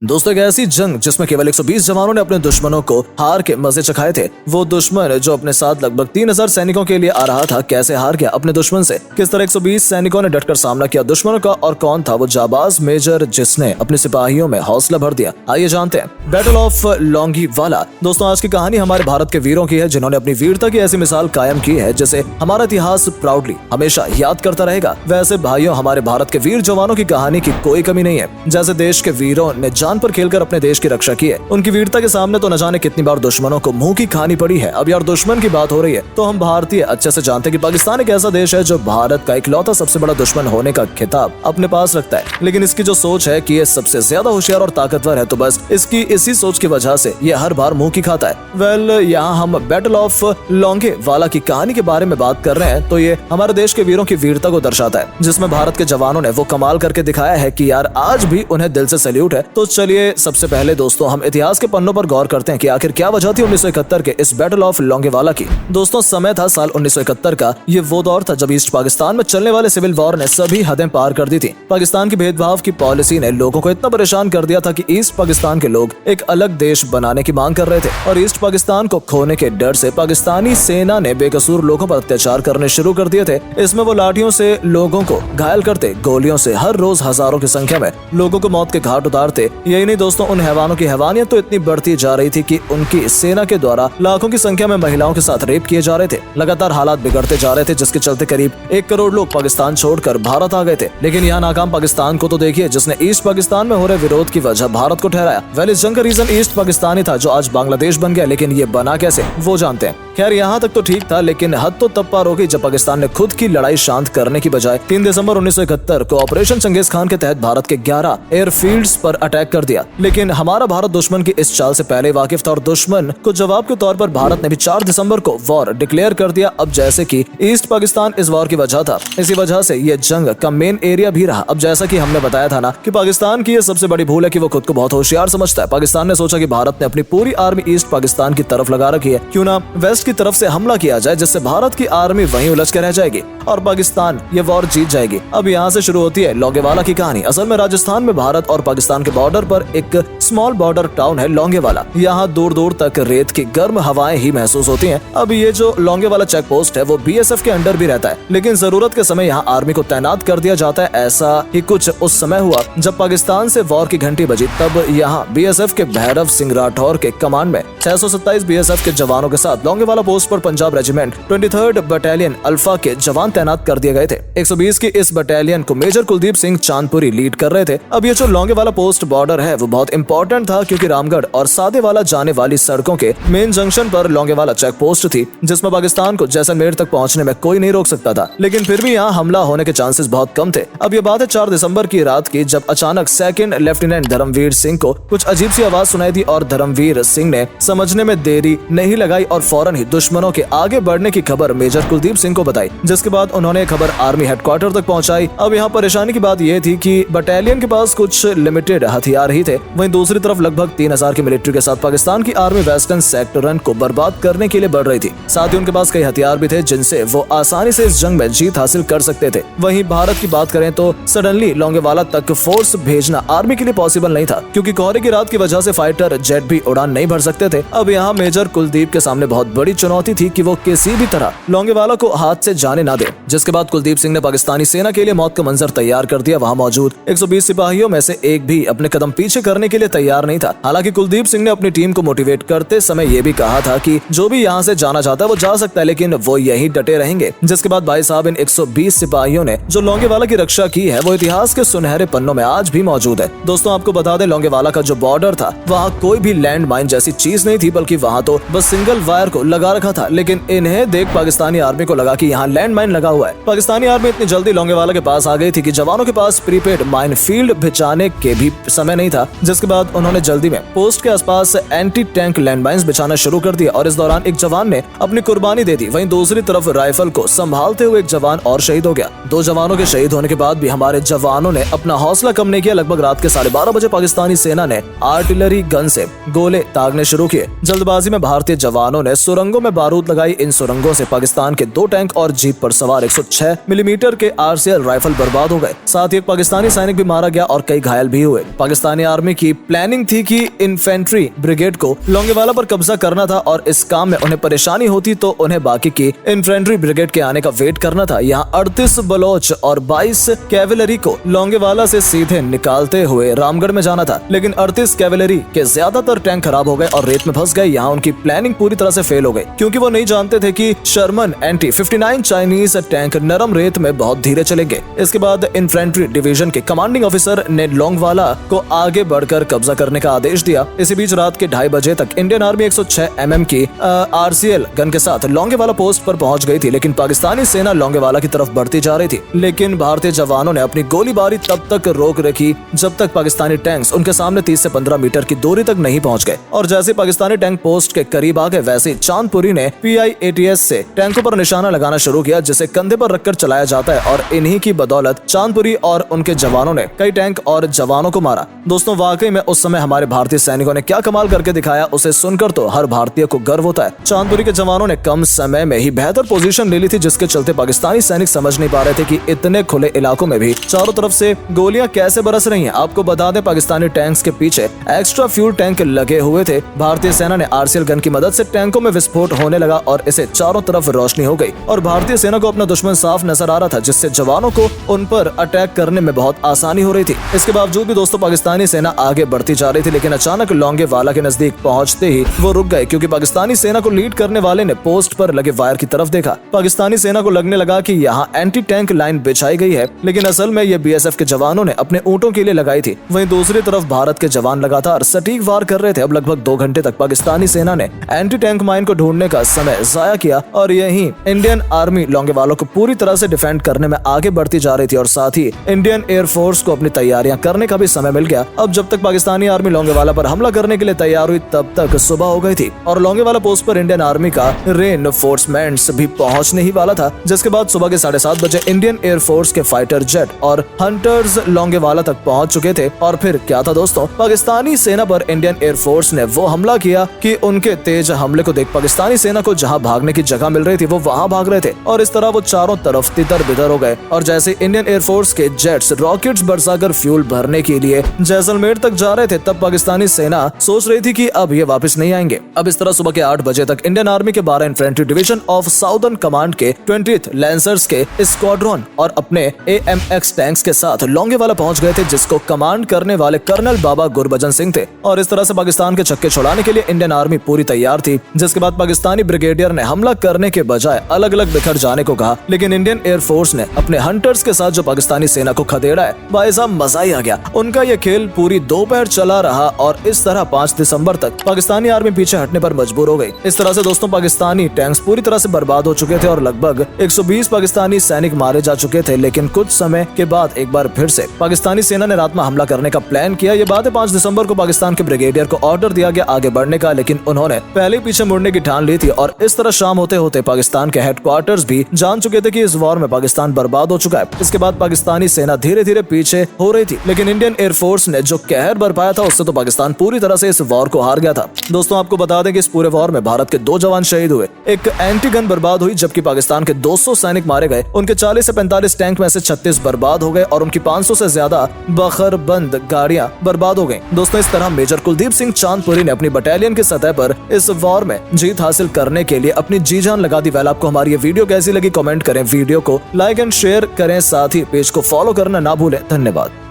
दोस्तों, एक ऐसी जंग जिसमें केवल 120 जवानों ने अपने दुश्मनों को हार के मजे चखाए थे। वो दुश्मन जो अपने साथ लगभग 3000 सैनिकों के लिए आ रहा था, कैसे हार गया अपने दुश्मन से। किस तरह 120 सैनिकों ने डटकर सामना किया दुश्मनों का, और कौन था वो जाबाज मेजर जिसने अपने सिपाहियों में हौसला भर दिया। आइए जानते हैं बैटल ऑफ लोंगीवाला। दोस्तों, आज की कहानी हमारे भारत के वीरों की है, जिन्होंने अपनी वीरता की ऐसी मिसाल कायम की है जिसे हमारा इतिहास प्राउडली हमेशा याद करता रहेगा। वैसे भाइयों, हमारे भारत के वीर जवानों की कहानी की कोई कमी नहीं है। जैसे देश के वीरों ने जान पर खेलकर अपने देश की रक्षा की है, उनकी वीरता के सामने तो न जाने कितनी बार दुश्मनों को मुंह की खानी पड़ी है। अब यार, दुश्मन की बात हो रही है तो हम भारतीय अच्छे से जानते हैं कि पाकिस्तान एक ऐसा देश है जो भारत का इकलौता सबसे बड़ा दुश्मन होने का खिताब अपने पास रखता है। लेकिन इसकी जो सोच है कि ये सबसे ज्यादा होशियार और ताकतवर है, तो बस इसकी इसी सोच की वजह से ये हर बार मुंह की खाता है। वेल, यहाँ हम बैटल ऑफ लोंगेवाला की कहानी के बारे में बात कर रहे हैं, तो ये हमारे देश के वीरों की वीरता को दर्शाता है, जिसमें भारत के जवानों ने वो कमाल करके दिखाया है कि यार आज भी उन्हें दिल से सैल्यूट है। तो चलिए, सबसे पहले दोस्तों हम इतिहास के पन्नों पर गौर करते हैं कि आखिर क्या वजह थी 1971 के इस बैटल ऑफ लोंगेवाला की। दोस्तों, समय था साल 1971 का। ये वो दौर था जब ईस्ट पाकिस्तान में चलने वाले सिविल वॉर ने सभी हदें पार कर दी थी। पाकिस्तान की भेदभाव की पॉलिसी ने लोगों को इतना परेशान कर दिया था कि ईस्ट पाकिस्तान के लोग एक अलग देश बनाने की मांग कर रहे थे, और ईस्ट पाकिस्तान को खोने के डर से पाकिस्तानी सेना ने बेकसूर लोगों पर अत्याचार करने शुरू कर दिए थे। इसमें वो लाठियों से लोगों को घायल करते, गोलियों से हर रोज हजारों की संख्या में लोगों को मौत के घाट उतारते। यही नहीं दोस्तों, उन हैवानों की हैवानियत तो इतनी बढ़ती जा रही थी कि उनकी सेना के द्वारा लाखों की संख्या में महिलाओं के साथ रेप किए जा रहे थे। लगातार हालात बिगड़ते जा रहे थे, जिसके चलते करीब 1 करोड़ लोग पाकिस्तान छोड़कर भारत आ गए थे। लेकिन यहाँ नाकाम पाकिस्तान को तो देखिए, जिसने ईस्ट पाकिस्तान में हो रहे विरोध की वजह भारत को ठहराया। वेल, इस जंग का रीजन ईस्ट पाकिस्तान ही था जो आज बांग्लादेश बन गया। लेकिन ये बना कैसे, वो जानते हैं। खैर, यहाँ तक तो ठीक था, लेकिन हद तो तब पार हो गई जब पाकिस्तान ने खुद की लड़ाई शांत करने की बजाय 3 दिसंबर 1971 को ऑपरेशन चंगेज खान के तहत भारत के 11 एयरफील्ड्स पर अटैक कर दिया। लेकिन हमारा भारत दुश्मन की इस चाल से पहले वाकिफ था, और दुश्मन को जवाब के तौर पर भारत ने भी 4 दिसंबर को वॉर डिक्लेयर कर दिया। अब जैसे कि ईस्ट पाकिस्तान इस वॉर की वजह था, इसी वजह से ये जंग का मेन एरिया भी रहा। अब जैसा कि हमने बताया था ना कि पाकिस्तान की ये सबसे बड़ी भूल है कि वो खुद को बहुत होशियार समझता है। पाकिस्तान ने सोचा कि भारत ने अपनी पूरी आर्मी ईस्ट पाकिस्तान की तरफ लगा रखी है, क्यों ना वेस्ट की तरफ से हमला किया जाए, जिससे भारत की आर्मी वहीं उलझ के रह जाएगी और पाकिस्तान ये वॉर जीत जाएगी। अब यहाँ से शुरू होती है लोंगेवाला की कहानी। असल में राजस्थान में भारत और पाकिस्तान के बॉर्डर पर एक स्मॉल बॉर्डर टाउन है लोंगेवाला। यहाँ दूर दूर तक रेत की गर्म हवाएं ही महसूस होती हैं। अब ये जो लोंगेवाला चेक पोस्ट है वो BSF के अंडर भी रहता है, लेकिन जरूरत के समय यहाँ आर्मी को तैनात कर दिया जाता है। ऐसा ही कुछ उस समय हुआ जब पाकिस्तान से वॉर की घंटी बजी। तब यहाँ BSF के भैरव सिंह राठौर के कमांड में 627 BSF के जवानों के साथ लोंगेवाला पोस्ट पर Punjab regiment 23rd battalion alpha के जवान तैनात कर दिए गए थे। 120 की इस बटालियन को मेजर कुलदीप सिंह चांदपुरी लीड कर रहे थे। अब ये जो लोंगेवाला पोस्ट बॉर्डर है वो बहुत इंपॉर्टेंट था, क्योंकि रामगढ़ और सादेवाला जाने वाली सड़कों के मेन जंक्शन पर लोंगेवाला चेक पोस्ट थी, जिसमें पाकिस्तान को जैसलमेर तक पहुंचने में कोई नहीं रोक सकता था। लेकिन फिर भी यहाँ हमला होने के चांसेस बहुत कम थे। अब ये बात है 4 दिसंबर की रात की, जब अचानक 2nd लेफ्टिनेंट धर्मवीर सिंह को कुछ अजीब सी आवाज सुनाई दी, और धर्मवीर सिंह ने समझने में देरी नहीं लगाई और फौरन ही दुश्मनों के आगे बढ़ने की खबर मेजर कुलदीप सिंह को बताई, जिसके बाद उन्होंने खबर आर्मी हेडक्वार्टर तक पहुंचाई। अब यहाँ परेशानी की बात यह थी कि बटालियन के पास कुछ लिमिटेड हथियार ही थे, वहीं दूसरी तरफ लगभग 3000 की मिलिट्री के साथ पाकिस्तान की आर्मी वेस्टर्न सेक्टरन को बर्बाद करने के लिए बढ़ रही थी। साथ ही उनके पास कई हथियार भी थे जिनसे वो आसानी से इस जंग में जीत हासिल कर सकते थे। वहीं भारत की बात करें तो सडनली लोंगेवाला तक फोर्स भेजना आर्मी के लिए पॉसिबल नहीं था, क्योंकि कोहरे की रात की वजह से फाइटर जेट भी उड़ान नहीं भर सकते थे। अब यहाँ मेजर कुलदीप के सामने बहुत बड़ी चुनौती थी कि वो किसी भी तरह लोंगेवाला को हाथ से जाने ना दे। जिसके बाद कुलदीप सिंह ने पाकिस्तानी सेना के लिए मौत का मंजर तैयार कर दिया। वहाँ मौजूद 120 सिपाहियों में से एक भी अपने कदम पीछे करने के लिए तैयार नहीं था। हालांकि कुलदीप सिंह ने अपनी टीम को मोटिवेट करते समय ये भी कहा था कि जो भी यहाँ से जाना चाहता है वो जा सकता है, लेकिन वो यही डटे रहेंगे। जिसके बाद भाई साहब, इन 120 सिपाहियों ने जो लोंगेवाला की रक्षा की है वो इतिहास के सुनहरे पन्नों में आज भी मौजूद है। दोस्तों, आपको बता दें, लोंगेवाला का जो बॉर्डर था वहाँ कोई भी लैंड माइन जैसी चीज नहीं थी, बल्कि वहाँ तो बस सिंगल वायर को लगा रखा था। लेकिन इन्हें देख पाकिस्तानी आर्मी को लगा कि यहाँ लैंड माइन लगा हुआ है। पाकिस्तानी आर्मी इतनी जल्दी लोंगेवाला के पास आ गई थी कि जवानों के पास प्रीपेड माइन फील्ड बिछाने के भी समय नहीं था। जिसके बाद उन्होंने जल्दी में पोस्ट के आसपास एंटी टैंक लैंडमाइंस बिछाना शुरू कर दिया, और इस दौरान एक जवान ने अपनी कुर्बानी दे दी। वहीं दूसरी तरफ राइफल को संभालते हुए एक जवान और शहीद हो गया। 2 जवानों के शहीद होने के बाद भी हमारे जवानों ने अपना हौसला कम नहीं किया। लगभग रात के 12:30 बजे पाकिस्तानी सेना ने आर्टिलरी गन से गोले दागने शुरू किए। जल्दबाजी में भारतीय जवानों ने सुरंग सुरंगों में बारूद लगाई। इन सुरंगों से पाकिस्तान के 2 टैंक और जीप पर सवार 106 मिलीमीटर के RCL राइफल बर्बाद हो गए। साथ ही एक पाकिस्तानी सैनिक भी मारा गया और कई घायल भी हुए। पाकिस्तानी आर्मी की प्लानिंग थी कि इन्फेंट्री ब्रिगेड को लोंगेवाला पर कब्जा करना था और इस काम में उन्हें परेशानी होती तो उन्हें बाकी की इन्फेंट्री ब्रिगेड के आने का वेट करना था। यहाँ 38 बलोच और 22 कैवेलरी को लोंगेवाला से सीधे निकालते हुए रामगढ़ में जाना था, लेकिन 38 कैवेलरी के ज्यादातर टैंक खराब हो गए और रेत में फंस गए। यहाँ उनकी प्लानिंग पूरी तरह से फेल हो गई, क्योंकि वो नहीं जानते थे कि शर्मन NT-59 चाइनीज टैंक नरम रेत में बहुत धीरे चलेंगे। इसके बाद इन्फेंट्री डिवीजन के कमांडिंग ऑफिसर ने लोंगेवाला को आगे बढ़कर कब्जा करने का आदेश दिया। इसी बीच रात के 2:30 बजे तक इंडियन आर्मी 106 mm की RCL गन के साथ लोंगेवाला पोस्ट पर पहुंच गई थी, लेकिन पाकिस्तानी सेना लोंगेवाला की तरफ बढ़ती जा रही थी। लेकिन भारतीय जवानों ने अपनी गोलीबारी तब तक रोक रखी जब तक पाकिस्तानी टैंक्स उनके सामने 30 से 15 मीटर की दूरी तक नहीं पहुंच गए। और जैसे पाकिस्तानी टैंक पोस्ट के करीब आ गए, वैसे चांदपुरी ने PIATS से टैंकों पर निशाना लगाना शुरू किया, जिसे कंधे पर रखकर चलाया जाता है। और इन्हीं की बदौलत चांदपुरी और उनके जवानों ने कई टैंक और जवानों को मारा। दोस्तों, वाकई में उस समय हमारे भारतीय सैनिकों ने क्या कमाल करके दिखाया, उसे सुनकर तो हर भारतीय को गर्व होता है। चांदपुरी के जवानों ने कम समय में ही बेहतर पोजीशन ले ली थी, जिसके चलते पाकिस्तानी सैनिक समझ नहीं पा रहे थे कि इतने खुले इलाकों में भी चारों तरफ से गोलियां कैसे बरस रही हैं। आपको बता दें, पाकिस्तानी टैंक्स के पीछे एक्स्ट्रा फ्यूल टैंक लगे हुए थे। भारतीय सेना ने RCL गन की मदद से टैंकों में विस्फोट होने लगा और इसे चारों तरफ रोशनी हो गई और भारतीय सेना को अपना दुश्मन साफ नजर आ रहा था, जिससे जवानों को उन पर अटैक करने में बहुत आसानी हो रही थी। इसके बावजूद भी दोस्तों पाकिस्तानी सेना आगे बढ़ती जा रही थी, लेकिन अचानक लोंगेवाला के नजदीक पहुंचते ही वो रुक गए, क्योंकि पाकिस्तानी सेना को लीड करने वाले ने पोस्ट पर लगे वायर की तरफ देखा। पाकिस्तानी सेना को लगने लगा कि यहाँ एंटी टैंक लाइन बिछाई गई है, लेकिन असल में ये BSF के जवानों ने अपने ऊंटों के लिए लगाई थी। वहीं दूसरी तरफ भारत के जवान लगातार सटीक वार कर रहे थे। अब लगभग 2 घंटे तक पाकिस्तानी सेना ने एंटी टैंक माइन को ढूंढने का समय जाया किया और यहीं इंडियन आर्मी लोंगेवाला को पूरी तरह से डिफेंड करने में आगे बढ़ती जा रही थी और साथ ही इंडियन एयरफोर्स को अपनी तैयारियां करने का भी समय मिल गया। अब जब तक पाकिस्तानी आर्मी लोंगेवाला पर हमला करने के लिए तैयार हुई, तब तक सुबह हो गई थी और लोंगेवाला पोस्ट पर इंडियन आर्मी का रेनफोर्समेंट्स भी पहुंचने ही वाला था। जिसके बाद सुबह के 7:30 बजे इंडियन एयरफोर्स के फाइटर जेट और हंटर्स लोंगेवाला तक पहुंच चुके थे। और फिर क्या था दोस्तों, पाकिस्तानी सेना पर इंडियन एयरफोर्स ने वो हमला किया कि उनके तेज हमले को देख पाकिस्तानी सेना को जहां भागने की जगह मिल रही थी वो वहां भाग रहे थे और इस तरह वो चारों तरफ तितर बितर हो गए। और जैसे इंडियन एयरफोर्स के जेट्स रॉकेट्स बरसाकर फ्यूल भरने के लिए जैसलमेर तक जा रहे थे, तब पाकिस्तानी सेना सोच रही थी कि अब ये वापस नहीं आएंगे। अब इस तरह सुबह के 8 बजे तक इंडियन आर्मी के 12 infantry division of southern command के 20th लैंसर्स के स्क्वाड्रन और अपने AMX टैंक्स के साथ लोंगेवाला पहुंच गए थे, जिसको कमांड करने वाले कर्नल बाबा गुरबचन सिंह थे। और इस तरह से पाकिस्तान के छक्के छुड़ाने के लिए इंडियन आर्मी पूरी तैयार थी। जिसके बाद पाकिस्तानी ब्रिगेडियर ने हमला करने के बजाय अलग अलग बिखर जाने को कहा, लेकिन इंडियन एयरफोर्स ने अपने हंटर्स के साथ जो पाकिस्तानी सेना को खदेड़ा है, भाई साहब मजा ही आ गया। उनका ये खेल पूरी दोपहर चला रहा और इस तरह 5 दिसंबर तक पाकिस्तानी आर्मी पीछे हटने पर मजबूर हो गई। इस तरह से दोस्तों पाकिस्तानी टैंक्स पूरी तरह से बर्बाद हो चुके थे और लगभग 120 पाकिस्तानी सैनिक मारे जा चुके थे। लेकिन कुछ समय के बाद एक बार फिर से पाकिस्तानी सेना ने रात में हमला करने का प्लान किया। ये बात है 5 दिसंबर को पाकिस्तान के ब्रिगेडियर को ऑर्डर दिया गया आगे बढ़ने का, लेकिन उन्होंने पहले पीछे मुड़ने की ठान ली थी। और इस तरह शाम होते होते पाकिस्तान के हेडक्वार्टर्स भी जान चुके थे कि इस वॉर में पाकिस्तान बर्बाद हो चुका है। इसके बाद पाकिस्तानी सेना धीरे धीरे पीछे हो रही थी, लेकिन इंडियन एयरफोर्स ने जो कहर बरपाया था उससे तो पाकिस्तान पूरी तरह से इस वॉर को हार गया था। दोस्तों आपको बता दें कि इस पूरे वॉर में भारत के 2 जवान शहीद हुए, एक एंटी गन बर्बाद हुई, जबकि पाकिस्तान के 200 सैनिक मारे गए। उनके 40 से 45 टैंक में से 36 बर्बाद हो गए और उनकी 500 से ज्यादा बखरबंद गाड़ियां बर्बाद हो गई। दोस्तों इस तरह मेजर कुलदीप सिंह चांदपुरी ने अपनी बटालियन की सतह पर इस वॉर में जीत हासिल करने के लिए अपनी जी जान लगा दी। वेल, आपको हमारी ये वीडियो कैसी लगी कमेंट करें, वीडियो को लाइक एंड शेयर करें, साथ ही पेज को फॉलो करना ना भूलें। धन्यवाद।